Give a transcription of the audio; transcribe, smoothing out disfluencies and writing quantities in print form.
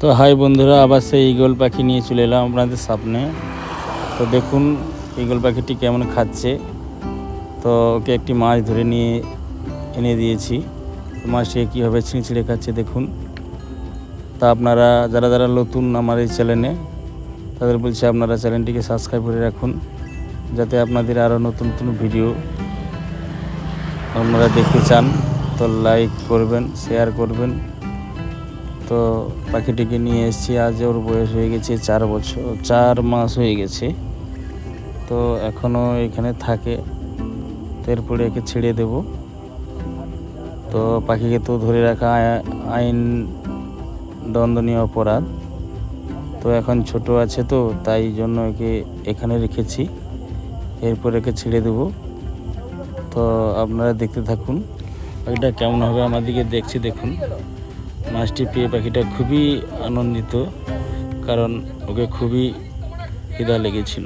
তো হাই বন্ধুরা, আবার সেই ঈগল পাখি নিয়ে চলে এলাম আপনাদের সামনে। তো দেখুন ঈগল পাখিটি কেমন খাচ্ছে। তো ওকে একটি মাছ ধরে নিয়ে এনে দিয়েছি। মাছটিকে কীভাবে ছিঁড়ে ছিঁড়ে খাচ্ছে দেখুন। তা আপনারা যারা যারা নতুন আমার এই চ্যানেলে, তাদের বলছি আপনারা চ্যানেলটিকে সাবস্ক্রাইব করে রাখুন, যাতে আপনাদের আরও নতুন নতুন ভিডিও আপনারা দেখতে চান। তো লাইক করবেন, শেয়ার করবেন। তো পাখিটিকে নিয়ে এসেছি, আজ ওর বয়স হয়ে গেছে 4 মাস হয়ে গেছে। তো এখনও এখানে থাকে, তো এরপরে একে ছেড়ে দেব। তো পাখিকে তো ধরে রাখা আইন দণ্ডনীয় অপরাধ। তো এখন ছোট আছে, তো তাই জন্য একে এখানে রেখেছি, এরপর একে ছেড়ে দেব। তো আপনারা দেখতে থাকুন পাখিটা কেমন হবে। আমার দিকে দেখছি, দেখুন মাছটি পেয়ে পাখিটা খুবই আনন্দিত, কারণ ওকে খুবই খিদা লেগেছিল।